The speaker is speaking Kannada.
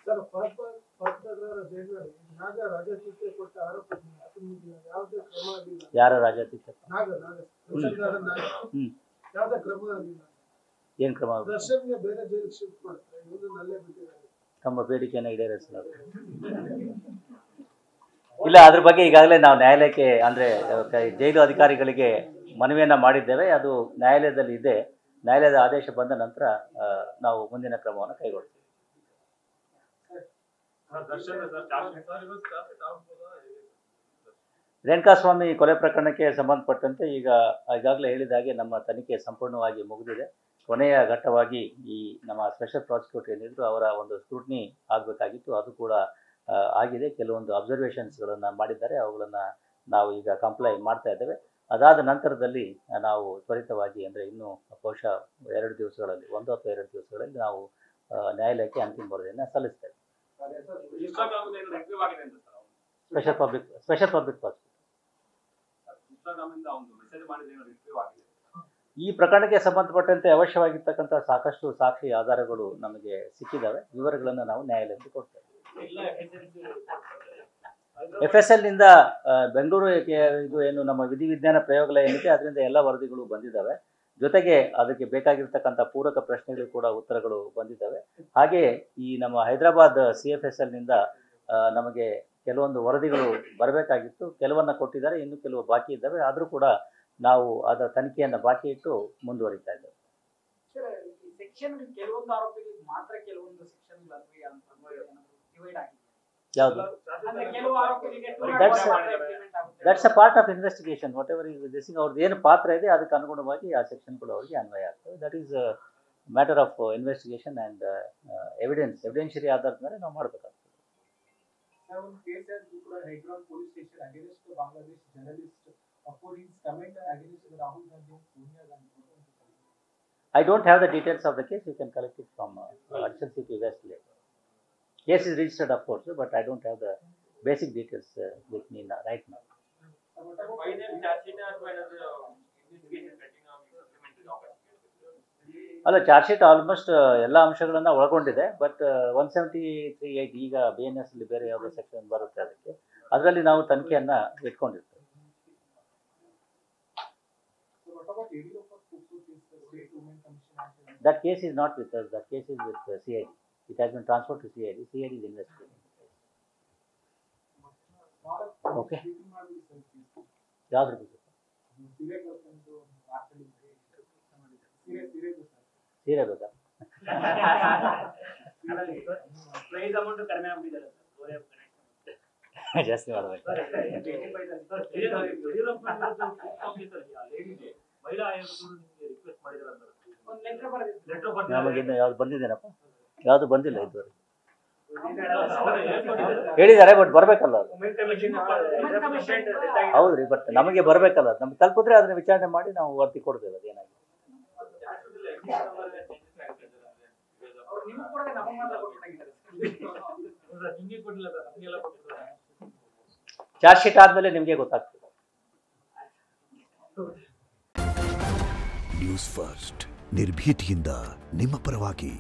ಸರ್ ಪರಪನಗರ ಜೈಲಿನಲ್ಲಿ ನಾಗ ರಾಜಾತಿಥ್ಯ ಕೊಟ್ಟ ಆರೋಪ ಯಾವುದೇ ಕ್ರಮ ಆಗಿಲ್ಲ. ಯಾರ ರಾಜಾತಿಥ್ಯ? ನಾಗ ಯಾವುದೇ ಕ್ರಮ ಆಗಿಲ್ಲ. ಏನ್ ಕ್ರಮ? ದರ್ಶನ್ಗೆ ಬೇರೆ ಜೈಲಿಗೆ ಶಿಫ್ಟ್ ಮಾಡ್ತಾರೆ, ಇವನು ನಲ್ಲೇ ಬಿಟ್ಟಿದ್ದಾರೆ. ತಮ್ಮ ಬೇಡಿಕೆಯನ್ನು ಈಡೇರಿಸಲಾಗಿದೆ. ಇಲ್ಲ, ಅದ್ರ ಬಗ್ಗೆ ಈಗಾಗಲೇ ನಾವು ನ್ಯಾಯಾಲಯಕ್ಕೆ ಅಂದರೆ ಜೈಲು ಅಧಿಕಾರಿಗಳಿಗೆ ಮನವಿಯನ್ನು ಮಾಡಿದ್ದೇವೆ. ಅದು ನ್ಯಾಯಾಲಯದಲ್ಲಿ ಇದೆ. ನ್ಯಾಯಾಲಯದ ಆದೇಶ ಬಂದ ನಂತರ ನಾವು ಮುಂದಿನ ಕ್ರಮವನ್ನು ಕೈಗೊಳ್ತೀವಿ. ರೇಣುಕಾಸ್ವಾಮಿ ಕೊಲೆ ಪ್ರಕರಣಕ್ಕೆ ಸಂಬಂಧಪಟ್ಟಂತೆ ಈಗಾಗಲೇ ಹೇಳಿದ ಹಾಗೆ ನಮ್ಮ ತನಿಖೆ ಸಂಪೂರ್ಣವಾಗಿ ಮುಗಿದಿದೆ. ಕೊನೆಯ ಘಟ್ಟವಾಗಿ ಈ ನಮ್ಮ ಸ್ಪೆಷಲ್ ಪ್ರಾಸಿಕ್ಯೂಟರ್ ಏನಿದ್ರು ಅವರ ಒಂದು ಸ್ಕ್ರೂಟ್ನಿ ಆಗಬೇಕಾಗಿತ್ತು, ಅದು ಕೂಡ ಆಗಿದೆ. ಕೆಲವೊಂದು ಅಬ್ಸರ್ವೇಷನ್ಸ್ಗಳನ್ನು ಮಾಡಿದ್ದಾರೆ, ಅವುಗಳನ್ನು ನಾವು ಈಗ ಕಂಪ್ಲೈ ಮಾಡ್ತಾ ಇದ್ದೇವೆ. ಅದಾದ ನಂತರದಲ್ಲಿ ನಾವು ತ್ವರಿತವಾಗಿ ಅಂದರೆ ಇನ್ನೂ ಬಹುಶಃ 2 ದಿವಸಗಳಲ್ಲಿ 1 ಅಥವಾ 2 ದಿವಸಗಳಲ್ಲಿ ನಾವು ನ್ಯಾಯಾಲಯಕ್ಕೆ ಅಂತಿಮ ವರದಿಯನ್ನು ಸಲ್ಲಿಸ್ತೇವೆ. ಸ್ಪೆಷಲ್ ಪಬ್ಲಿಕ್ ಪ್ರಾಸಿಕ್ಯೂಟರ್ ಈ ಪ್ರಕರಣಕ್ಕೆ ಸಂಬಂಧಪಟ್ಟಂತೆ ಅವಶ್ಯವಾಗಿರ್ತಕ್ಕಂಥ ಸಾಕಷ್ಟು ಸಾಕ್ಷಿ ಆಧಾರಗಳು ನಮಗೆ ಸಿಕ್ಕಿದ್ದಾವೆ. ವಿವರಗಳನ್ನು ನಾವು ನ್ಯಾಯಾಲಯಕ್ಕೆ ಕೊಡ್ತೇವೆ. FSLನಿಂದ ಬೆಂಗಳೂರು ಇದು ಏನು ನಮ್ಮ ವಿಧಿವಿಜ್ಞಾನ ಪ್ರಯೋಗಾಲಯ ಏನಿದೆ ಅದರಿಂದ ಎಲ್ಲ ವರದಿಗಳು ಬಂದಿದ್ದಾವೆ. ಜೊತೆಗೆ ಅದಕ್ಕೆ ಬೇಕಾಗಿರ್ತಕ್ಕಂಥ ಪೂರಕ ಪ್ರಶ್ನೆಗಳು ಕೂಡ ಉತ್ತರಗಳು ಬಂದಿದ್ದಾವೆ. ಹಾಗೆಯೇ ಈ ನಮ್ಮ ಹೈದರಾಬಾದ್ CFSLನಿಂದ ನಮಗೆ ಕೆಲವೊಂದು ವರದಿಗಳು ಬರಬೇಕಾಗಿತ್ತು, ಕೆಲವನ್ನು ಕೊಟ್ಟಿದ್ದಾರೆ, ಇನ್ನು ಕೆಲವು ಬಾಕಿ ಇದ್ದಾವೆ. ಆದರೂ ಕೂಡ ನಾವು ಅದರ ತನಿಖೆಯನ್ನು ಬಾಕಿ ಇಟ್ಟು ಮುಂದುವರಿತಾ ಇದ್ದೇವೆ. ಯಾವುದು? That's a part of investigation. What ever is this, ಅವ್ರದ್ದು ಏನು ಪಾತ್ರ ಇದೆ ಅದಕ್ಕೆ ಅನುಗುಣವಾಗಿ ಆ ಸೆಕ್ಷನ್ಗಳು ಅವರಿಗೆ ಅನ್ವಯ ಆಗ್ತವೆ. That is matter of investigation and evidentiary ಆಧಾರದ ಮೇಲೆ ನಾವು ಮಾಡಬೇಕಾಗ್ತದೆ. I don't have the details of the case. You can collect it from Additional CP West later. Case is registered, of course, but I don't have the basic details with me right now. ಅಲ್ಲ, ಚಾರ್ಜ್ ಶೀಟ್ ಆಲ್ಮೋಸ್ಟ್ ಎಲ್ಲ ಅಂಶಗಳನ್ನು ಒಳಗೊಂಡಿದೆ. ಬಟ್ 173(8) ಈಗ BNS ಅಲ್ಲಿ ಬೇರೆ ಯಾವುದೋ ಸೆಕ್ಷನ್ ಬರುತ್ತೆ, ಅದರಲ್ಲಿ ನಾವು ತನಿಖೆಯನ್ನು ಇಟ್ಕೊಂಡಿರ್ತೇವೆ. That case is not with us. That case is with CID. It has been transferred to CID. CID is investigating. Okay. ಯಾವ್ದ್ರ ಬಗ್ಗೆ? ಸೀರೆ ಬೇಕಾ? ಜಾಸ್ತಿ ಮಾಡಬೇಕು. ನಮಗಿನ್ನು ಯಾವ್ದು ಬಂದಿದ್ದೇನಪ್ಪ? ಯಾವುದು ಬಂದಿಲ್ಲ ಇದುವರೆಗೆ. ಹೇಳಿದ್ದಾರೆ, ಬಟ್ ಬರಬೇಕಲ್ಲ ಅದು. ಹೌದ್ರಿ, ಬಟ್ ನಮಗೆ ಬರಬೇಕಲ್ಲ, ನಮ್ಗೆ ತಲುಪಿದ್ರೆ ಅದನ್ನ ವಿಚಾರಣೆ ಮಾಡಿ ನಾವು ವರದಿ ಕೊಡ್ತೇವೆ. ಅದೇನಾಗಿದೆ ಚಾರ್ಜ್ ಶೀಟ್ ಆದ್ಮೇಲೆ ನಿಮಗೆ ಗೊತ್ತಾಗ್ತದೆ. ನ್ಯೂಸ್ ಫಸ್ಟ್, ನಿರ್ಭೀತಿಯಿಂದ ನಿಮ್ಮ ಪರವಾಗಿ.